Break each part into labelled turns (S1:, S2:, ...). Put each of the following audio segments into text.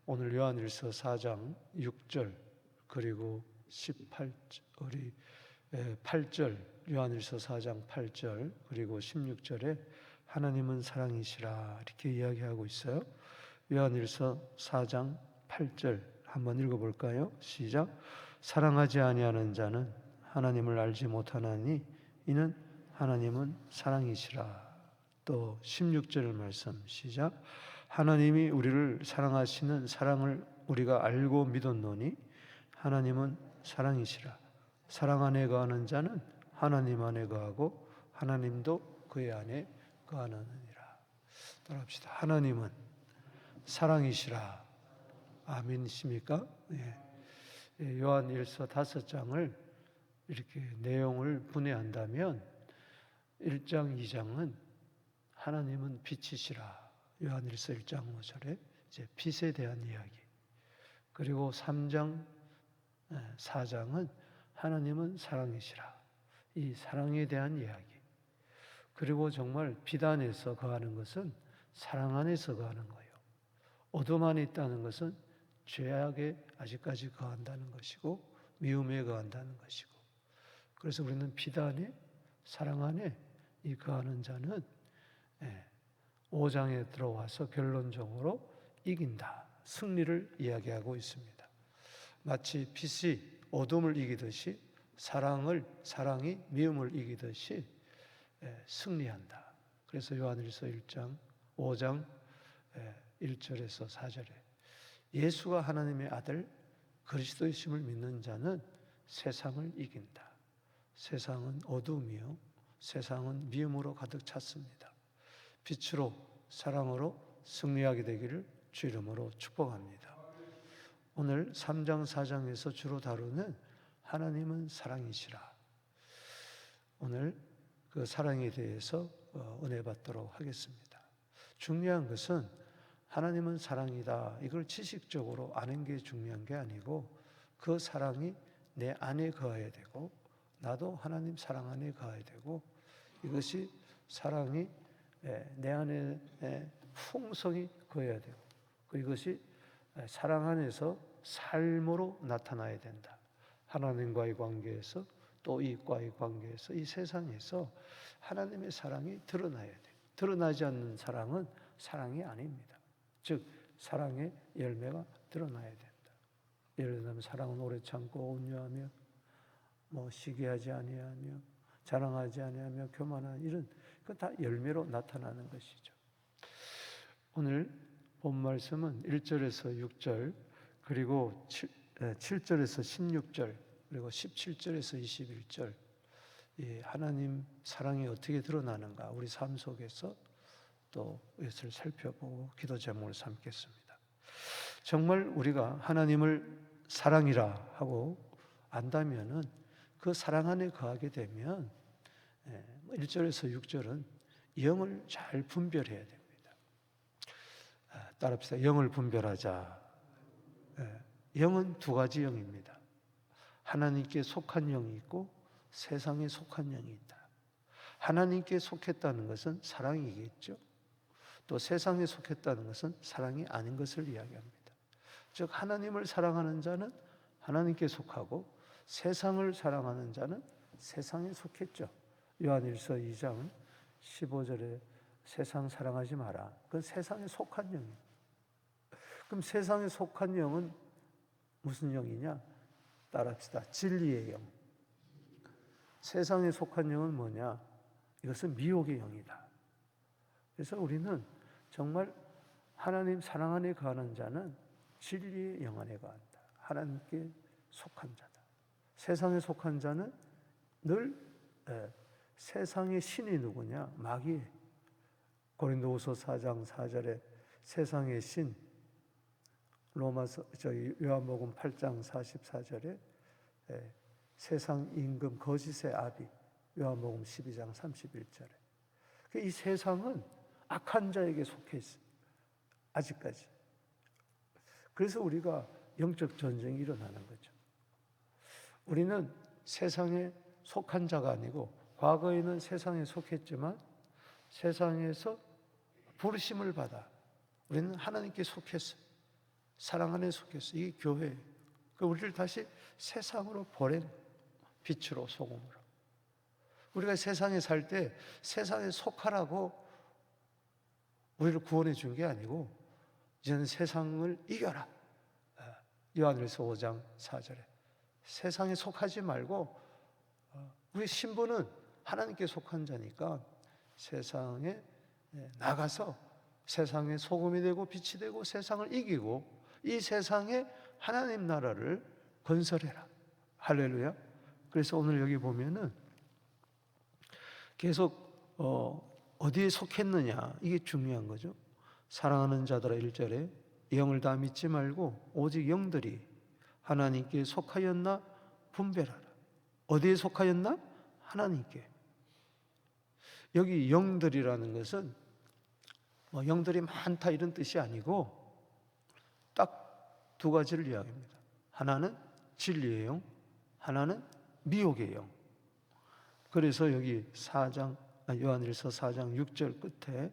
S1: 오늘 요한일서 4장 6절 그리고 8절 요한일서 4장 8절 그리고 16절에 하나님은 사랑이시라 이렇게 이야기하고 있어요. 요한일서 4장 8절 한번 읽어볼까요? 시작. 사랑하지 아니하는 자는 하나님을 알지 못하나니 이는 하나님은 사랑이시라. 또 16절 말씀 시작. 하나님이 우리를 사랑하시는 사랑을 우리가 알고 믿었노니 하나님은 사랑이시라. 사랑 안에 거하는 자는 하나님 안에 거하고 하나님도 그의 안에 거하느니라. 따라합시다. 하나님은 사랑이시라. 아멘이십니까? 예. 요한일서 5장을 이렇게 내용을 분해한다면 1장, 2장은 하나님은 빛이시라. 요한일서 1장 5절에 이제 빛에 대한 이야기. 그리고 3장, 4장은 하나님은 사랑이시라. 이 사랑에 대한 이야기. 그리고 정말 빛 안에서 거하는 것은 사랑 안에서 거하는 거예요. 어둠 안에 있다는 것은 죄악에 아직까지 거한다는 것이고 미움에 거한다는 것이고. 그래서 우리는 빛 안에 사랑 안에 이 거하는 자는 5장에 들어와서 결론적으로 이긴다. 승리를 이야기하고 있습니다. 마치 빛이 어둠을 이기듯이 사랑이 미움을 이기듯이 승리한다. 그래서 요한일서 1장 5장 1절에서 4절에 예수가 하나님의 아들 그리스도이심을 믿는 자는 세상을 이긴다. 세상은 어둠이요 세상은 미움으로 가득 찼습니다. 빛으로 사랑으로 승리하게 되기를 주 이름으로 축복합니다. 오늘 3장 4장에서 주로 다루는 하나님은 사랑이시라. 오늘 그 사랑에 대해서 은혜 받도록 하겠습니다. 중요한 것은 하나님은 사랑이다. 이걸 지식적으로 아는 게 중요한 게 아니고 그 사랑이 내 안에 거해야 되고 나도 하나님 사랑 안에 거해야 되고 이것이 사랑이 내 안에 풍성히 거해야 되고 이것이 사랑 안에서 삶으로 나타나야 된다. 하나님과의 관계에서 또 이익과의 관계에서 이 세상에서 하나님의 사랑이 드러나야 돼요. 드러나지 않는 사랑은 사랑이 아닙니다. 즉 사랑의 열매가 드러나야 된다. 예를 들면 사랑은 오래 참고 온유하며 시기하지 아니하며 자랑하지 아니하며 교만한 이런 그 다 열매로 나타나는 것이죠. 오늘 본 말씀은 1절에서 6절 그리고 7절에서 16절 그리고 17절에서 21절 이 하나님 사랑이 어떻게 드러나는가 우리 삶 속에서 또 이것을 살펴보고 기도 제목을 삼겠습니다. 정말 우리가 하나님을 사랑이라 하고 안다면은 그 사랑 안에 거하게 되면 1절에서 6절은 영을 잘 분별해야 됩니다. 따라합시다. 영을 분별하자. 영은 두 가지 영입니다. 하나님께 속한 영이 있고 세상에 속한 영이 있다. 하나님께 속했다는 것은 사랑이겠죠. 또 세상에 속했다는 것은 사랑이 아닌 것을 이야기합니다. 즉 하나님을 사랑하는 자는 하나님께 속하고 세상을 사랑하는 자는 세상에 속했죠. 요한일서 2장 15절에 세상 사랑하지 마라. 그건 세상에 속한 영이에요. 그럼 세상에 속한 영은 무슨 영이냐? 따라합시다. 진리의 영. 세상에 속한 영은 뭐냐? 이것은 미혹의 영이다. 그래서 우리는 정말 하나님 사랑 안에 거하는 자는 진리의 영 안에 거한다. 하나님께 속한 자다. 세상에 속한 자는 늘 세상의 신이 누구냐? 마귀. 고린도후서 4장 4절에 세상의 신, 요한복음 8장 44절에 세상 임금 거짓의 아비, 요한복음 12장 31절에 이 세상은 악한 자에게 속해 있어요. 아직까지. 그래서 우리가 영적 전쟁이 일어나는 거죠. 우리는 세상에 속한 자가 아니고 과거에는 세상에 속했지만 세상에서 부르심을 받아 우리는 하나님께 속했어요. 사랑 안에 속했어. 이게 교회예요. 우리를 다시 세상으로 보낸 빛으로 소금으로. 우리가 세상에 살 때 세상에 속하라고 우리를 구원해 준 게 아니고 이제는 세상을 이겨라. 요한일서 5장 4절에 세상에 속하지 말고 우리 신분은 하나님께 속한 자니까 세상에 나가서 세상에 소금이 되고 빛이 되고 세상을 이기고 이 세상에 하나님 나라를 건설해라. 할렐루야. 그래서 오늘 여기 보면은 계속 어디에 속했느냐 이게 중요한 거죠. 사랑하는 자들아 1절에 영을 다 믿지 말고 오직 영들이 하나님께 속하였나 분별하라. 어디에 속하였나? 하나님께. 여기 영들이라는 것은 영들이 많다 이런 뜻이 아니고 딱 두 가지를 이야기합니다. 하나는 진리의 영, 하나는 미혹의 영. 그래서 여기 요한일서 4장 6절 끝에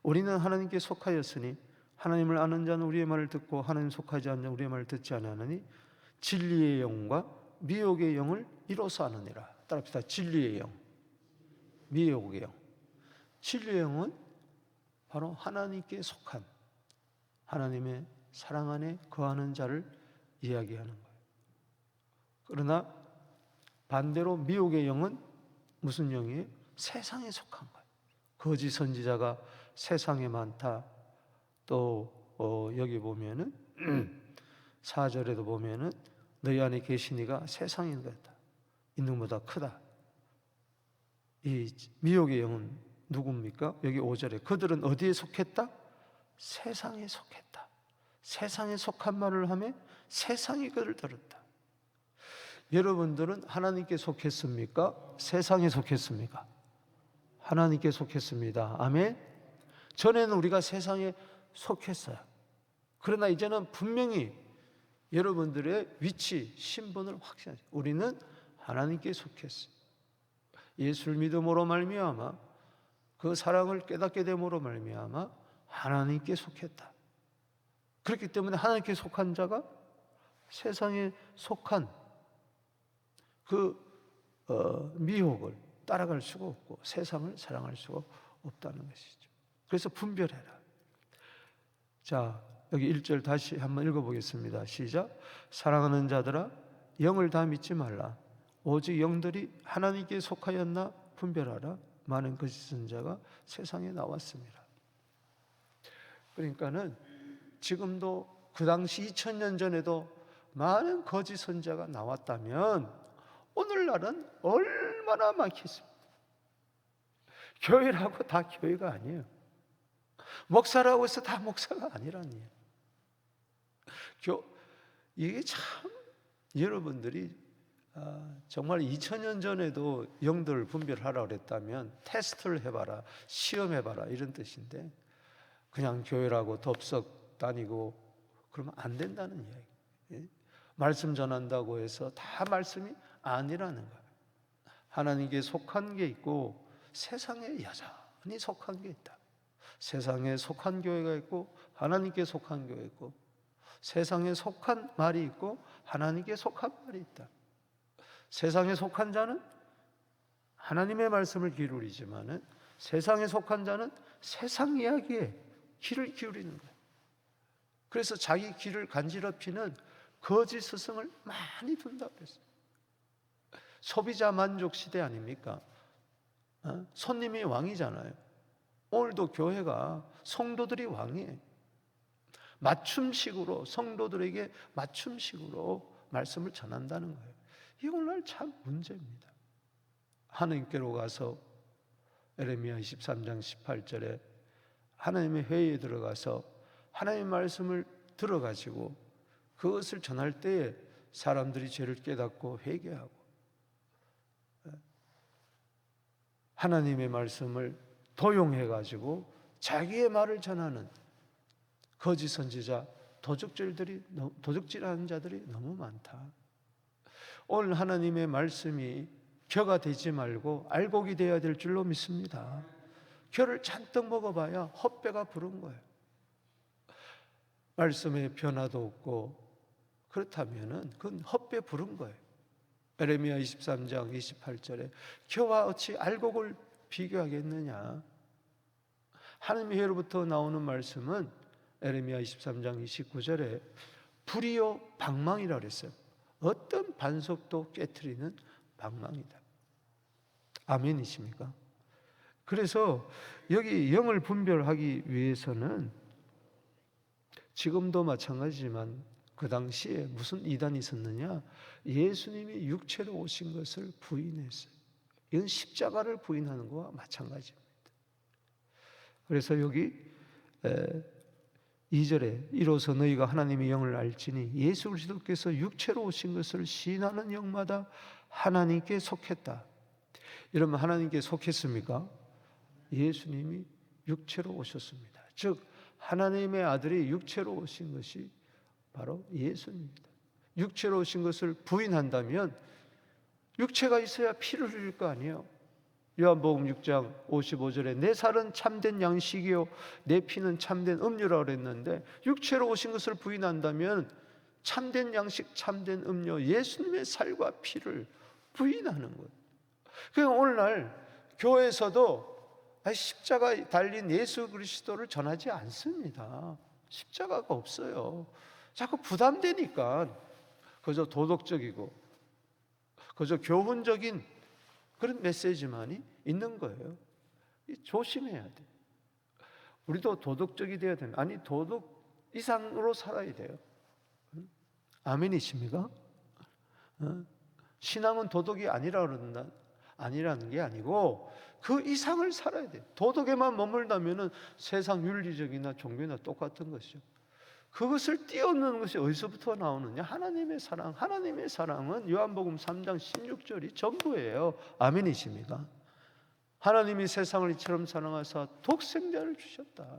S1: 우리는 하나님께 속하였으니 하나님을 아는 자는 우리의 말을 듣고 하나님 속하지 않는 우리의 말을 듣지 아니하느니 진리의 영과 미혹의 영을 이로써 아느니라. 따라합시다. 진리의 영, 미혹의 영. 진리의 영은 바로 하나님께 속한 하나님의 사랑 안에 거하는 자를 이야기하는 거예요. 그러나 반대로 미혹의 영은 무슨 영이에요? 세상에 속한 거예요. 거짓 선지자가 세상에 많다. 또 여기 보면은 4절에도 보면은 너희 안에 계신 이가 세상에 있는 것이다. 있는 것보다 크다. 이 미혹의 영은 누굽니까? 여기 5절에 그들은 어디에 속했다? 세상에 속했다. 세상에 속한 말을 하며 세상이 그를 들었다. 여러분들은 하나님께 속했습니까? 세상에 속했습니까? 하나님께 속했습니다. 아멘. 전에는 우리가 세상에 속했어요. 그러나 이제는 분명히 여러분들의 위치, 신분을 확신하죠. 우리는 하나님께 속했어요. 예수를 믿음으로 말미암아 그 사랑을 깨닫게 됨으로 말미암아 하나님께 속했다. 그렇기 때문에 하나님께 속한 자가 세상에 속한 그 미혹을 따라갈 수가 없고 세상을 사랑할 수가 없다는 것이죠. 그래서 분별해라. 자, 여기 1절 다시 한번 읽어보겠습니다. 시작. 사랑하는 자들아 영을 다 믿지 말라. 오직 영들이 하나님께 속하였나 분별하라. 많은 거짓 선지자가 세상에 나왔습니다. 그러니까는 지금도 그 당시 2000년 전에도 많은 거짓 선지자가 나왔다면 오늘날은 얼마나 많겠습니까? 교회라고 다 교회가 아니에요. 목사라고 해서 다 목사가 아니라니요. 이게 참 여러분들이 정말 2000년 전에도 영들을 분별하라고 그랬다면 테스트를 해봐라, 시험해봐라 이런 뜻인데 그냥 교회라고 덥석 다니고 그러면 안 된다는 이야기. 말씀 전한다고 해서 다 말씀이 아니라는 거예요. 하나님께 속한 게 있고 세상에 여전히 속한 게 있다. 세상에 속한 교회가 있고 하나님께 속한 교회가 있고 세상에 속한 말이 있고 하나님께 속한 말이 있다. 세상에 속한 자는 하나님의 말씀을 기울이지만은 세상에 속한 자는 세상 이야기에 귀를 기울이는 거예요. 그래서 자기 귀를 간지럽히는 거짓 스승을 많이 둔다고 그랬어요. 소비자 만족 시대 아닙니까? 손님이 왕이잖아요. 오늘도 교회가 성도들이 왕이에요. 맞춤식으로 성도들에게 맞춤식으로 말씀을 전한다는 거예요. 이 오늘날 참 문제입니다. 하나님께로 가서 에레미야 23장 18절에 하나님의 회의에 들어가서 하나님의 말씀을 들어가지고 그것을 전할 때에 사람들이 죄를 깨닫고 회개하고 하나님의 말씀을 도용해가지고 자기의 말을 전하는 거짓 선지자, 도적질하는 자들이 너무 많다. 오늘 하나님의 말씀이 겨가 되지 말고 알곡이 되어야 될 줄로 믿습니다. 겨를 잔뜩 먹어봐야 헛배가 부른 거예요. 말씀에 변화도 없고 그렇다면은 그건 헛배 부른 거예요. 에레미야 23장 28절에 겨와 어찌 알곡을 비교하겠느냐. 하나님의 혀로부터 나오는 말씀은 에레미야 23장 29절에 불이요 방망이라고 그랬어요. 어떤 반석도 깨트리는 방망이다. 아멘이십니까? 그래서 여기 영을 분별하기 위해서는 지금도 마찬가지지만 그 당시에 무슨 이단이 있었느냐? 예수님이 육체로 오신 것을 부인했어요. 이건 십자가를 부인하는 것과 마찬가지입니다. 그래서 여기 2절에 이로써 너희가 하나님의 영을 알지니 예수 그리스도께서 육체로 오신 것을 시인하는 영마다 하나님께 속했다. 이러면 하나님께 속했습니까? 예수님이 육체로 오셨습니다. 즉 하나님의 아들이 육체로 오신 것이 바로 예수님입니다. 육체로 오신 것을 부인한다면 육체가 있어야 피를 흘릴 거 아니에요. 요한복음 6장 55절에 내 살은 참된 양식이요 내 피는 참된 음료라고 그랬는데 육체로 오신 것을 부인한다면 참된 양식, 참된 음료, 예수님의 살과 피를 부인하는 거예요. 그러니까 오늘날 교회에서도 십자가에 달린 예수 그리스도를 전하지 않습니다. 십자가가 없어요. 자꾸 부담되니까 그저 도덕적이고 그저 교훈적인 그런 메시지만이 있는 거예요. 조심해야 돼. 우리도 도덕적이 돼야 되는, 아니 도덕 이상으로 살아야 돼요. 아멘이십니까? 신앙은 도덕이 아니라는 게 아니고 그 이상을 살아야 돼요. 도덕에만 머물다면 세상 윤리적이나 종교나 똑같은 것이죠. 그것을 뛰어넘는 것이 어디서부터 나오느냐? 하나님의 사랑. 하나님의 사랑은 요한복음 3장 16절이 전부예요. 아멘이십니까? 하나님이 세상을 이처럼 사랑하사 독생자를 주셨다.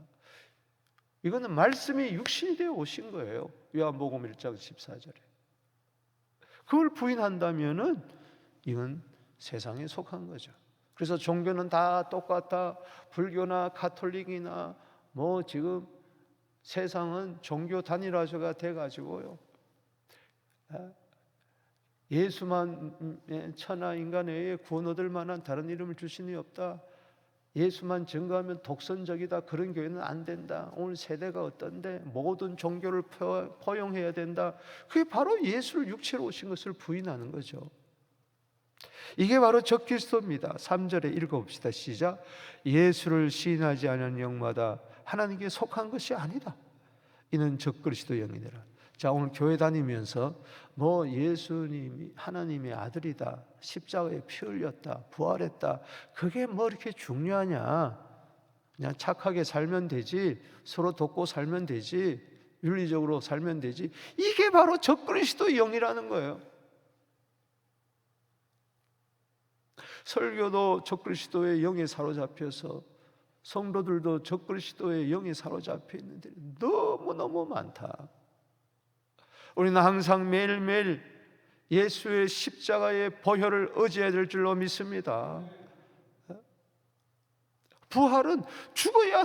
S1: 이거는 말씀이 육신이 되어 오신 거예요. 요한복음 1장 14절에. 그걸 부인한다면은 이건 세상에 속한 거죠. 그래서 종교는 다 똑같다. 불교나 가톨릭이나 뭐 지금 세상은 종교 단일화가 돼가지고요. 예수만 천하 인간에 구원 얻을 만한 다른 이름을 주시니 없다. 예수만 증거하면 독선적이다. 그런 교회는 안 된다. 오늘 세대가 어떤데 모든 종교를 포용해야 된다. 그게 바로 예수를 육체로 오신 것을 부인하는 거죠. 이게 바로 적그리스도입니다. 3절에 읽어봅시다. 시작. 예수를 시인하지 않은 영마다 하나님께 속한 것이 아니다. 이는 적그리스도 영이니라. 자, 오늘 교회 다니면서 뭐 예수님이 하나님의 아들이다, 십자가에 피 흘렸다, 부활했다, 그게 뭐 이렇게 중요하냐? 그냥 착하게 살면 되지, 서로 돕고 살면 되지, 윤리적으로 살면 되지. 이게 바로 적그리스도 영이라는 거예요. 설교도 적그리스도의 영에 사로잡혀서 성도들도 적그리스도의 영에 사로잡혀 있는데 너무너무 많다. 우리는 항상 매일매일 예수의 십자가의 보혈을 의지해야 될 줄로 믿습니다. 부활은 죽어야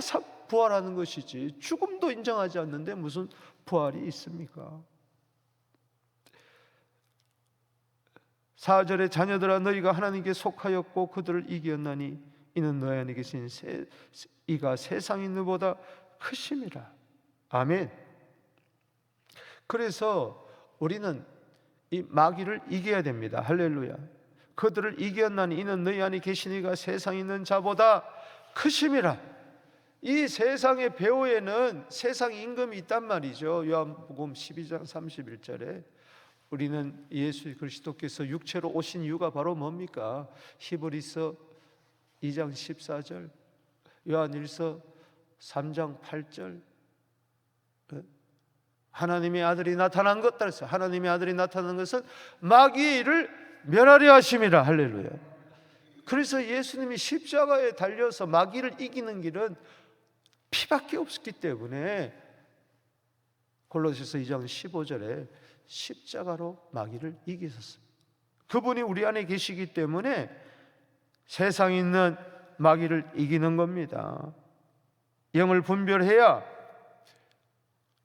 S1: 부활하는 것이지 죽음도 인정하지 않는데 무슨 부활이 있습니까? 4절에 자녀들아 너희가 하나님께 속하였고 그들을 이겼나니 이는 너희 안에 계신 이가 세상에 있는 보다 크심이라. 아멘. 그래서 우리는 이 마귀를 이겨야 됩니다. 할렐루야. 그들을 이겼나니 이는 너희 안에 계신 이가 세상에 있는 자보다 크심이라. 이 세상의 배후에는 세상 임금이 있단 말이죠. 요한복음 12장 31절에 우리는 예수 그리스도께서 육체로 오신 이유가 바로 뭡니까? 히브리서 2장 14절, 요한일서 3장 8절. 하나님의 아들이 나타난 것 따라서 하나님의 아들이 나타난 것은 마귀를 멸하려 하심이라. 할렐루야. 그래서 예수님이 십자가에 달려서 마귀를 이기는 길은 피밖에 없었기 때문에 골로새서 2장 15절에 십자가로 마귀를 이기셨습니다. 그분이 우리 안에 계시기 때문에 세상에 있는 마귀를 이기는 겁니다. 영을 분별해야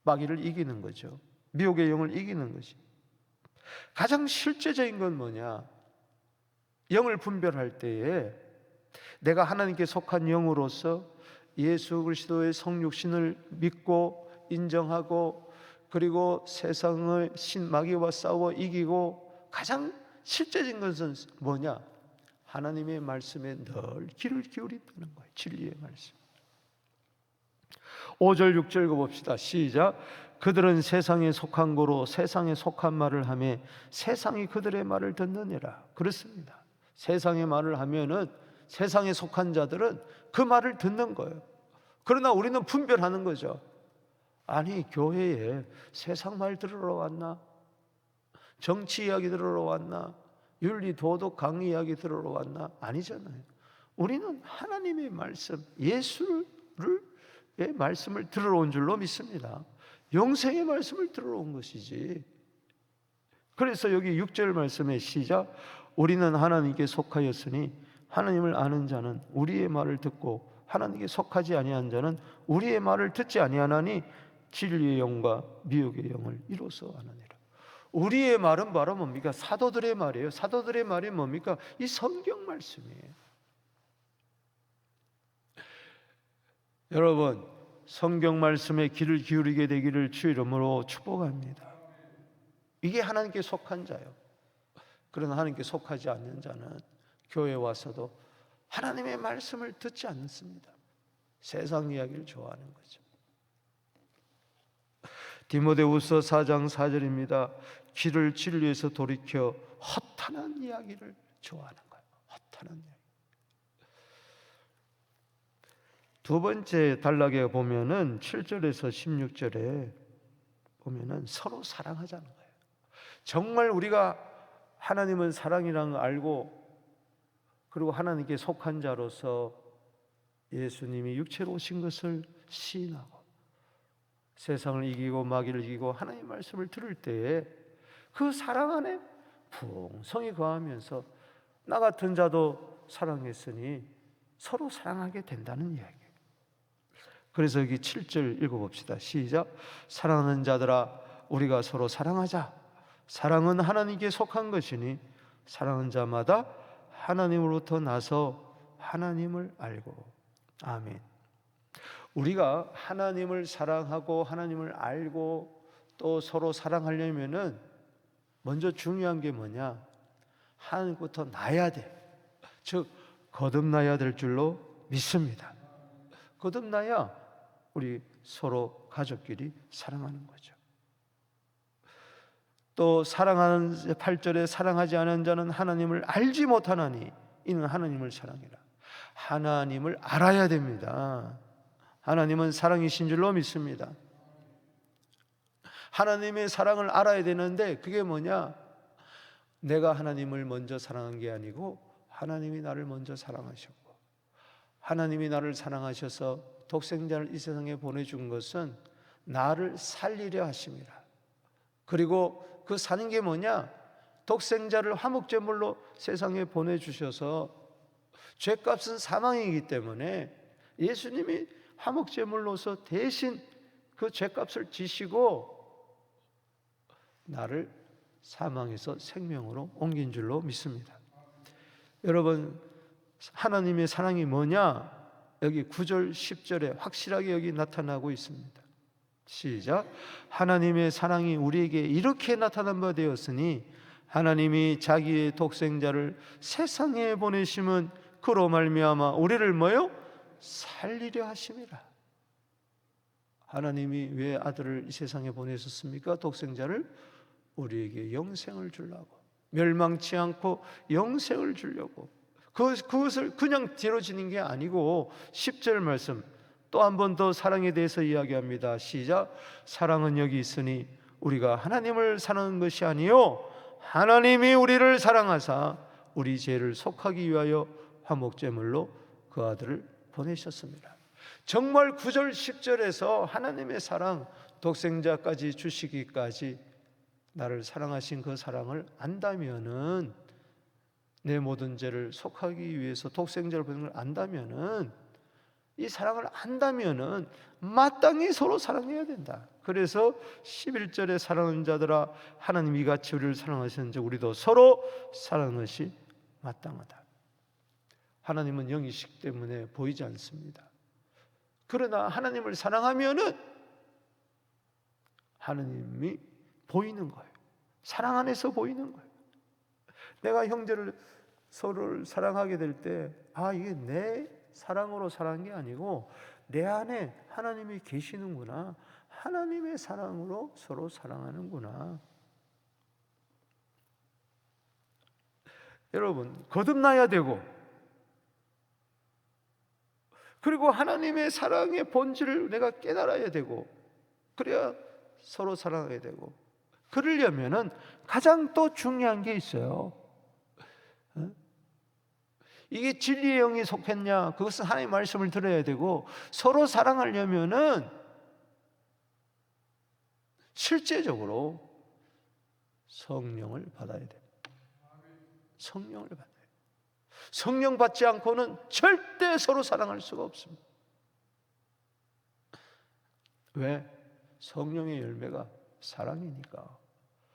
S1: 마귀를 이기는 거죠. 미혹의 영을 이기는 것이. 가장 실제적인 건 뭐냐? 영을 분별할 때에 내가 하나님께 속한 영으로서 예수 그리스도의 성육신을 믿고 인정하고, 그리고 세상의 마귀와 싸워 이기고, 가장 실제적인 것은 뭐냐? 하나님의 말씀에 늘 귀를 기울인다는 거예요. 진리의 말씀. 5절 6절 읽어봅시다. 시작. 그들은 세상에 속한 거로 세상에 속한 말을 하며 세상이 그들의 말을 듣느니라. 그렇습니다. 세상의 말을 하면은 세상에 속한 자들은 그 말을 듣는 거예요. 그러나 우리는 분별하는 거죠. 아니, 교회에 세상 말 들으러 왔나? 정치 이야기 들으러 왔나? 윤리 도덕 강의 이야기 들으러 왔나? 아니잖아요. 우리는 하나님의 말씀, 예수의 말씀을 들으러 온 줄로 믿습니다. 영생의 말씀을 들으러 온 것이지. 그래서 여기 6절 말씀의 시작. 우리는 하나님께 속하였으니 하나님을 아는 자는 우리의 말을 듣고 하나님께 속하지 아니한 자는 우리의 말을 듣지 아니하나니 진리의 영과 미혹의 영을 이로써 아느니라. 우리의 말은 바로 뭡니까? 사도들의 말이에요. 사도들의 말이 뭡니까? 이 성경 말씀이에요. 여러분, 성경 말씀에 귀를 기울이게 되기를 주 이름으로 축복합니다. 이게 하나님께 속한 자요. 그러나 하나님께 속하지 않는 자는 교회에 와서도 하나님의 말씀을 듣지 않습니다. 세상 이야기를 좋아하는 거죠. 디모데후서 4장 4절입니다. 귀를 진리에서 돌이켜 허탄한 이야기를 좋아하는 거예요. 허탄한 이야기. 두 번째 단락에 보면은 7절에서 16절에 보면은 서로 사랑하자는 거예요. 정말 우리가 하나님은 사랑이라는 걸 알고, 그리고 하나님께 속한 자로서 예수님이 육체로 오신 것을 시인하고 세상을 이기고 마귀를 이기고 하나님의 말씀을 들을 때에 그 사랑 안에 풍성히 거하면서 나 같은 자도 사랑했으니 서로 사랑하게 된다는 이야기예요. 그래서 여기 7절 읽어봅시다. 시작. 사랑하는 자들아 우리가 서로 사랑하자. 사랑은 하나님께 속한 것이니 사랑하는 자마다 하나님으로부터 나서 하나님을 알고. 아멘. 우리가 하나님을 사랑하고 하나님을 알고 또 서로 사랑하려면은 먼저 중요한 게 뭐냐? 하나님부터 나야 돼. 즉 거듭나야 될 줄로 믿습니다. 거듭나야 우리 서로 가족끼리 사랑하는 거죠. 또 사랑하는 8절에 사랑하지 않은 자는 하나님을 알지 못하나니 이는 하나님을 사랑이라. 하나님을 알아야 됩니다. 하나님은 사랑이신 줄로 믿습니다. 하나님의 사랑을 알아야 되는데 그게 뭐냐? 내가 하나님을 먼저 사랑한 게 아니고 하나님이 나를 먼저 사랑하셨고, 하나님이 나를 사랑하셔서 독생자를 이 세상에 보내준 것은 나를 살리려 하심이라. 그리고 그 사는 게 뭐냐? 독생자를 화목제물로 세상에 보내주셔서 죄값은 사망이기 때문에 예수님이 화목제물로서 대신 그 죄값을 지시고 나를 사망에서 생명으로 옮긴 줄로 믿습니다. 여러분, 하나님의 사랑이 뭐냐? 여기 9절 10절에 확실하게 여기 나타나고 있습니다. 시작. 하나님의 사랑이 우리에게 이렇게 나타난 바 되었으니 하나님이 자기의 독생자를 세상에 보내심은 그로 말미암아 우리를 뭐요? 살리려 하심이라. 하나님이 왜 아들을 이 세상에 보내셨습니까? 독생자를 우리에게 영생을 주려고, 멸망치 않고 영생을 주려고. 그것을 그냥 뒤로지는 게 아니고 10절 말씀 또 한 번 더 사랑에 대해서 이야기합니다. 시작. 사랑은 여기 있으니 우리가 하나님을 사랑하는 것이 아니요 하나님이 우리를 사랑하사 우리 죄를 속하기 위하여 화목제물로 그 아들을 보내셨습니다. 정말 9절 10절에서 하나님의 사랑, 독생자까지 주시기까지 나를 사랑하신 그 사랑을 안다면은, 내 모든 죄를 속하기 위해서 독생자를 보낸 걸 안다면은 이 사랑을 안다면은 마땅히 서로 사랑해야 된다. 그래서 11절에 사랑하는 자들아 하나님이 이같이 우리를 사랑하셨는지 우리도 서로 사랑하는 것이 마땅하다. 하나님은 영이시기 때문에 보이지 않습니다. 그러나 하나님을 사랑하면은 하나님이 보이는 거예요. 사랑 안에서 보이는 거예요. 내가 형제를 서로를 사랑하게 될 때 이게 내 사랑으로 사랑한 게 아니고 내 안에 하나님이 계시는구나. 하나님의 사랑으로 서로 사랑하는구나. 여러분, 거듭나야 되고, 그리고 하나님의 사랑의 본질을 내가 깨달아야 되고, 그래야 서로 사랑해야 되고, 그러려면은 가장 또 중요한 게 있어요. 이게 진리의 영이 속했냐? 그것은 하나님의 말씀을 들어야 되고, 서로 사랑하려면은 실제적으로 성령을 받아야 돼요. 성령을 받아야 돼요. 성령 받지 않고는 절대 서로 사랑할 수가 없습니다. 왜? 성령의 열매가 사랑이니까.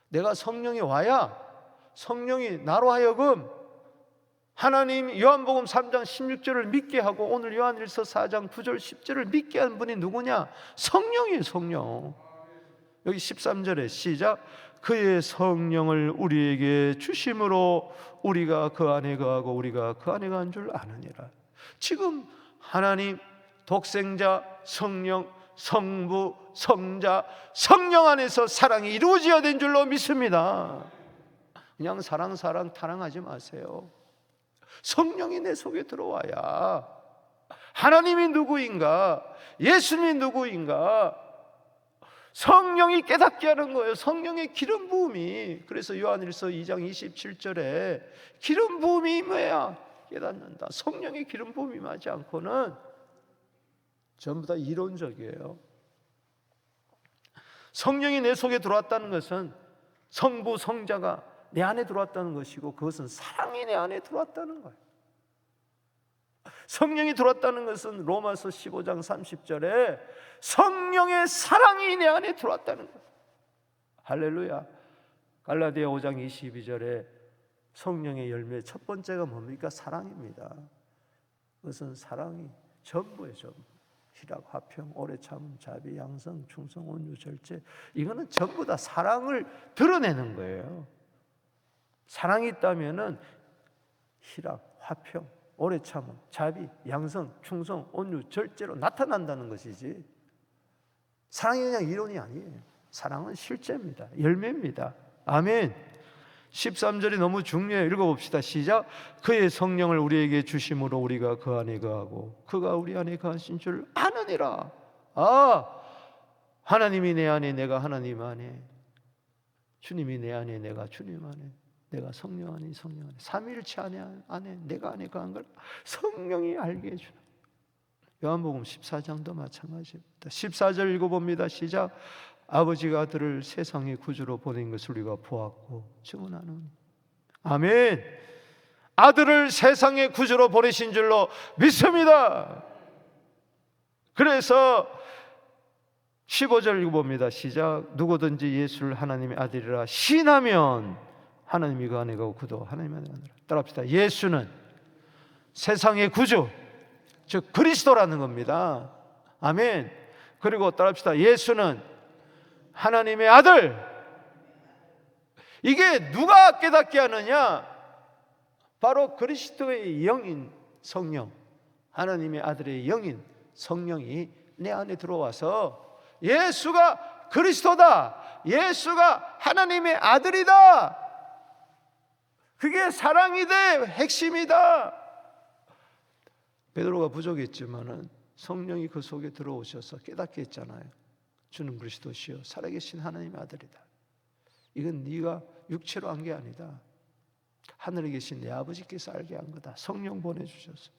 S1: 내가 성령이 와야 성령이 나로 하여금 하나님 요한복음 3장 16절을 믿게 하고 오늘 요한일서 4장 9절 10절을 믿게 한 분이 누구냐? 성령이에요. 성령. 여기 13절에 시작. 그의 성령을 우리에게 주심으로 우리가 그 안에 거하고 우리가 그 안에 거한 줄 아느니라. 지금 하나님 독생자 성령 성부 성자 성령 안에서 사랑이 이루어져야 된 줄로 믿습니다. 그냥 사랑 타랑하지 마세요. 성령이 내 속에 들어와야 하나님이 누구인가, 예수님이 누구인가 성령이 깨닫게 하는 거예요. 성령의 기름 부음이. 그래서 요한일서 2장 27절에 기름 부음이 임해야 깨닫는다. 성령의 기름 부음이 임하지 않고는 전부 다 이론적이에요. 성령이 내 속에 들어왔다는 것은 성부 성자가 내 안에 들어왔다는 것이고, 그것은 사랑이 내 안에 들어왔다는 거예요. 성령이 들어왔다는 것은 로마서 15장 30절에 성령의 사랑이 내 안에 들어왔다는 거예요. 할렐루야. 갈라디아 5장 22절에 성령의 열매 첫 번째가 뭡니까? 사랑입니다. 그것은 사랑이 전부예요. 전부. 희락, 화평, 오래 참음, 자비, 양성, 충성, 온유, 절제. 이거는 전부 다 사랑을 드러내는 거예요. 사랑이 있다면은 희락, 화평, 오래 참음, 자비, 양성, 충성, 온유, 절제로 나타난다는 것이지, 사랑이 그냥 이론이 아니에요. 사랑은 실제입니다. 열매입니다. 아멘. 13절이 너무 중요해요. 읽어봅시다. 시작. 그의 성령을 우리에게 주심으로 우리가 그 안에 거하고 그가 우리 안에 거하신 줄 아느니라. 하나님이 내 안에, 내가 하나님 안에, 주님이 내 안에, 내가 주님 안에, 내가 성령 안에, 성령 안에, 삼위일체 안에 내가 안에 거한 걸 성령이 알게 해주라. 요한복음 14장도 마찬가지입니다. 14절 읽어봅니다. 시작. 아버지가 아들을 세상의 구주로 보낸 것을 우리가 보았고 증언하노니. 아멘. 아들을 세상의 구주로 보내신 줄로 믿습니다. 그래서 15절 읽어봅니다. 시작. 누구든지 예수를 하나님의 아들이라 신하면 하나님이 그 안에 가고 그도 하나님 안에 가느라. 따라합시다. 예수는 세상의 구주, 즉 그리스도라는 겁니다. 아멘. 그리고 따라합시다. 예수는 하나님의 아들. 이게 누가 깨닫게 하느냐? 바로 그리스도의 영인 성령, 하나님의 아들의 영인 성령이 내 안에 들어와서 예수가 그리스도다, 예수가 하나님의 아들이다, 그게 사랑이다, 핵심이다. 베드로가 부족했지만은 성령이 그 속에 들어오셔서 깨닫게 했잖아요. 주는 그리스도시요 살아계신 하나님의 아들이다. 이건 네가 육체로 한 게 아니다. 하늘에 계신 내 아버지께서 알게 한 거다. 성령 보내주셔서.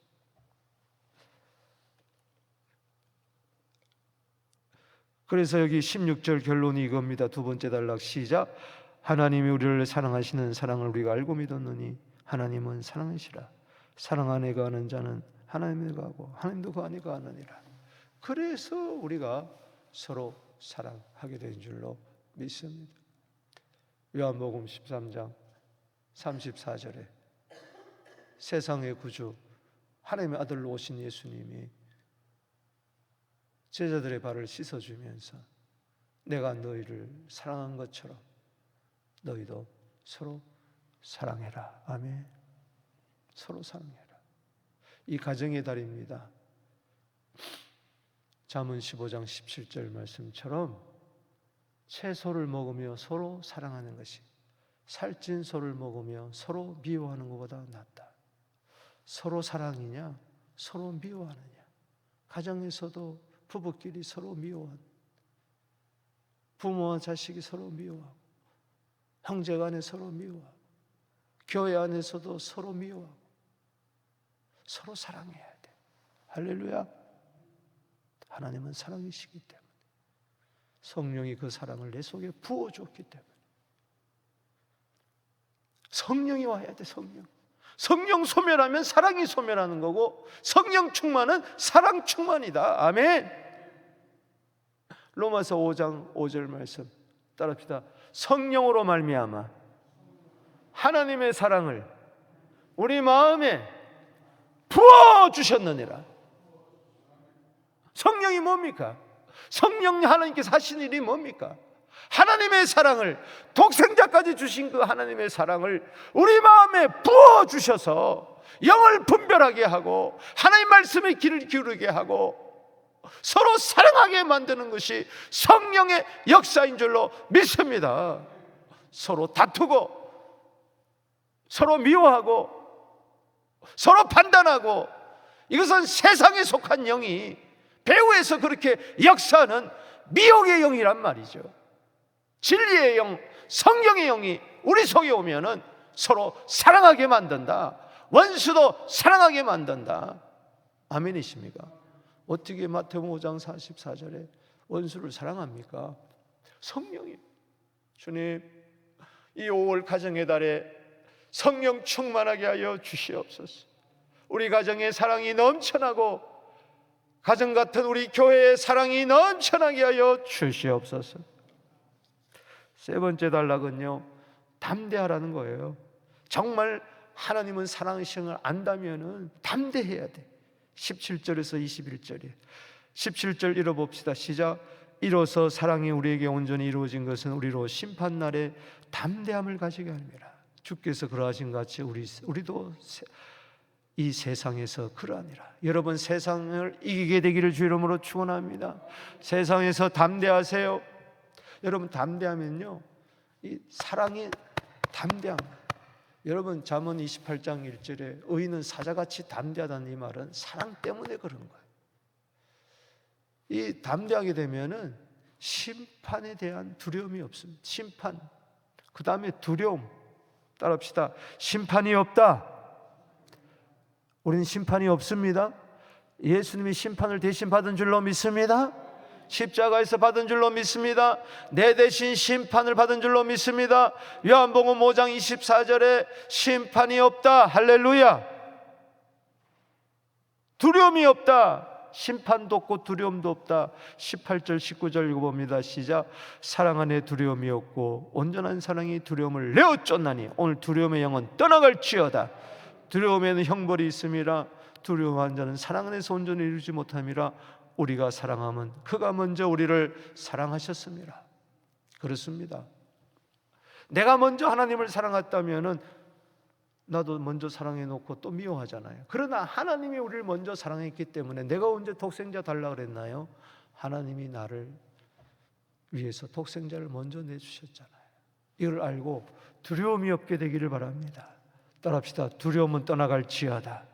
S1: 그래서 여기 16절 결론이 이겁니다. 두 번째 단락 시작. 하나님이 우리를 사랑하시는 사랑을 우리가 알고 믿었느니 하나님은 사랑이시라. 사랑 안에 거하는 자는 하나님도 가고 하나님도 그 안에 가느니라. 그래서 우리가 서로 사랑하게 된 줄로 믿습니다. 요한복음 13장 34절에 세상의 구주 하나님의 아들로 오신 예수님이 제자들의 발을 씻어주면서 내가 너희를 사랑한 것처럼 너희도 서로 사랑해라. 아멘. 서로 사랑해라. 이 가정의 달입니다. 잠언 15장 17절 말씀처럼 채소를 먹으며 서로 사랑하는 것이 살찐 소를 먹으며 서로 미워하는 것보다 낫다. 서로 사랑이냐 서로 미워하느냐. 가정에서도 부부끼리 서로 미워하는, 부모와 자식이 서로 미워하고, 형제가 안에 서로 미워하고, 교회 안에서도 서로 미워하고, 서로 사랑해야 돼. 할렐루야. 하나님은 사랑이시기 때문에, 성령이 그 사랑을 내 속에 부어줬기 때문에, 성령이 와야 돼. 성령 소멸하면 사랑이 소멸하는 거고, 성령 충만은 사랑 충만이다. 아멘. 로마서 5장 5절 말씀 따라합시다. 성령으로 말미암아 하나님의 사랑을 우리 마음에 부어주셨느니라. 성령이 뭡니까? 성령 하나님께서 하신 일이 뭡니까? 하나님의 사랑을, 독생자까지 주신 그 하나님의 사랑을 우리 마음에 부어주셔서 영을 분별하게 하고 하나님 말씀에 귀를 기울이게 하고 서로 사랑하게 만드는 것이 성령의 역사인 줄로 믿습니다. 서로 다투고 서로 미워하고 서로 판단하고, 이것은 세상에 속한 영이 배후에서 그렇게 역사하는 미혹의 영이란 말이죠. 진리의 영, 성령의 영이 우리 속에 오면은 서로 사랑하게 만든다. 원수도 사랑하게 만든다. 아멘이십니까? 어떻게 마태복음 5장 44절에 원수를 사랑합니까? 성령이. 주님, 이 5월 가정의 달에 성령 충만하게 하여 주시옵소서. 우리 가정에 사랑이 넘쳐나고 가정 같은 우리 교회에 사랑이 넘쳐나게 하여 주시옵소서. 세 번째 단락은요, 담대하라는 거예요. 정말 하나님은 사랑하시는 걸 안다면은 담대해야 돼. 17절에서 21절에 17절 읽어봅시다. 시작. 이로써 사랑이 우리에게 온전히 이루어진 것은 우리로 심판날에 담대함을 가지게 합니다. 주께서 그러하신 같이 우리도 이 세상에서 그러하니라. 여러분, 세상을 이기게 되기를 주 이름으로 축원합니다. 세상에서 담대하세요. 여러분, 담대하면요, 이 사랑이 담대함. 여러분, 잠언 28장 1절에 의인은 사자같이 담대하다는 이 말은 사랑 때문에 그런 거예요. 이 담대하게 되면은 심판에 대한 두려움이 없습니다. 심판. 그 다음에 두려움. 따라합시다. 심판이 없다. 우리는 심판이 없습니다. 예수님이 심판을 대신 받은 줄로 믿습니다. 십자가에서 받은 줄로 믿습니다. 내 대신 심판을 받은 줄로 믿습니다. 요한복음 5장 24절에 심판이 없다. 할렐루야. 두려움이 없다. 심판도 없고 두려움도 없다. 18절 19절 읽어봅니다. 시작. 사랑 안에 두려움이 없고 온전한 사랑이 두려움을 내어 쫓나니 오늘 두려움의 영은 떠나갈지어다. 두려움에는 형벌이 있음이라. 두려워한 자는 사랑 안에서 온전히 이루지 못함이라. 우리가 사랑하면 그가 먼저 우리를 사랑하셨습니다. 그렇습니다. 내가 먼저 하나님을 사랑했다면은 나도 먼저 사랑해놓고 또 미워하잖아요. 그러나 하나님이 우리를 먼저 사랑했기 때문에 내가 언제 독생자 달라 그랬나요? 하나님이 나를 위해서 독생자를 먼저 내주셨잖아요. 이걸 알고 두려움이 없게 되기를 바랍니다. 따라합시다. 두려움은 떠나갈지어다.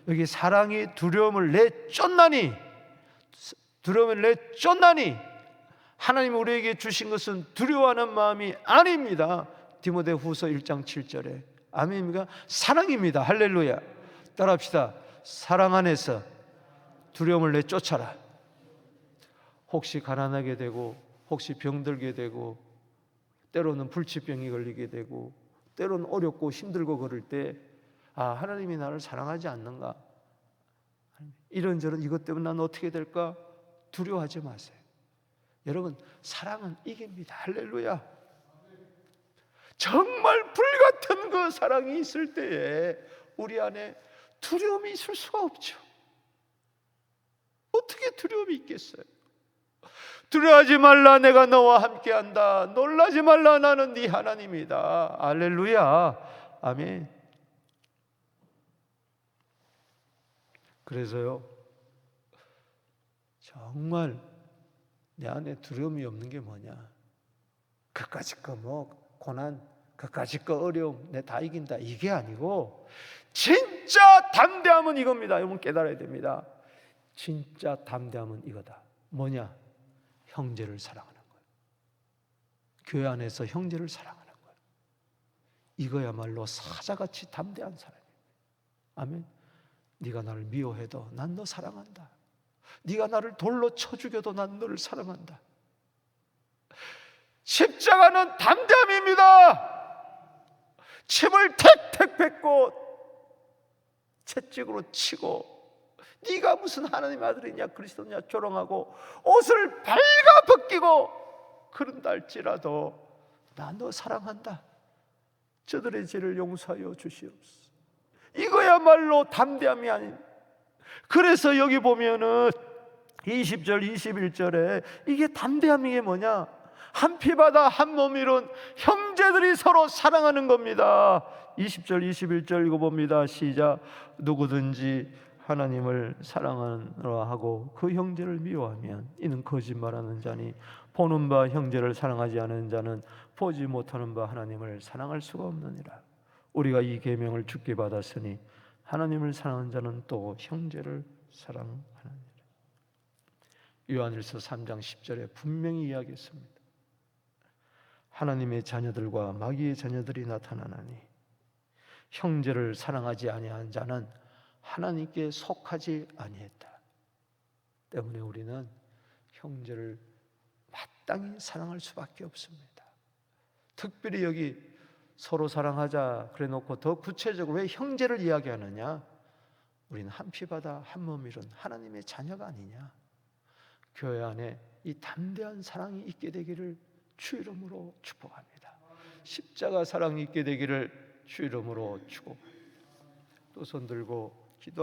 S1: 여기 사랑이 두려움을 내쫓나니, 두려움을 내쫓나니, 하나님이 우리에게 주신 것은 두려워하는 마음이 아닙니다. 디모데후서 1장 7절에 아멘입니까? 사랑입니다. 할렐루야. 따라합시다. 사랑 안에서 두려움을 내쫓아라. 혹시 가난하게 되고, 혹시 병들게 되고, 때로는 불치병이 걸리게 되고, 때로는 어렵고 힘들고 그럴 때, 아, 하나님이 나를 사랑하지 않는가? 이런저런 이것 때문에 난 어떻게 될까 두려워하지 마세요. 여러분, 사랑은 이깁니다. 할렐루야. 정말 불같은 그 사랑이 있을 때에 우리 안에 두려움이 있을 수가 없죠. 어떻게 두려움이 있겠어요? 두려워하지 말라, 내가 너와 함께한다. 놀라지 말라, 나는 네 하나님이다. 할렐루야. 아멘. 그래서요, 정말 내 안에 두려움이 없는 게 뭐냐? 그까짓 거 뭐 고난, 그까짓 거 어려움 내 다 이긴다, 이게 아니고 진짜 담대함은 이겁니다. 여러분 깨달아야 됩니다. 진짜 담대함은 이거다. 뭐냐? 형제를 사랑하는 거예요. 교회 안에서 형제를 사랑하는 거예요. 이거야말로 사자같이 담대한 사람이에요. 아멘. 네가 나를 미워해도 난 너 사랑한다. 네가 나를 돌로 쳐 죽여도 난 너를 사랑한다. 십자가는 담대함입니다. 침을 택택 뱉고 채찍으로 치고 네가 무슨 하나님의 아들이냐 그리스도냐 조롱하고 옷을 발가 벗기고 그런다 할지라도 나 너 사랑한다. 저들의 죄를 용서하여 주시옵소서. 이거야말로 담대함이 아닌. 그래서 여기 보면은 20절 21절에 이게 담대함이 게 뭐냐? 한 피바다 한 몸 이룬 형제들이 서로 사랑하는 겁니다. 20절 21절 읽어봅니다. 시작. 누구든지 하나님을 사랑하노라 하고 그 형제를 미워하면 이는 거짓말하는 자니 보는 바 형제를 사랑하지 않은 자는 보지 못하는 바 하나님을 사랑할 수가 없느니라. 우리가 이 계명을 주께 받았으니 하나님을 사랑하는 자는 또 형제를 사랑하느니라. 요한일서 3장 10절에 분명히 이야기했습니다. 하나님의 자녀들과 마귀의 자녀들이 나타나나니 형제를 사랑하지 아니한 자는 하나님께 속하지 아니했다. 때문에 우리는 형제를 마땅히 사랑할 수밖에 없습니다. 특별히 여기 서로 사랑하자 그래 놓고 더 구체적으로 왜 형제를 이야기하느냐? 우리는 한 피바다 한 몸 이룬 하나님의 자녀가 아니냐? 교회 안에 이 담대한 사랑이 있게 되기를 주 이름으로 축복합니다. 십자가 사랑이 있게 되기를 주 이름으로 축복합니다. 또 손 들고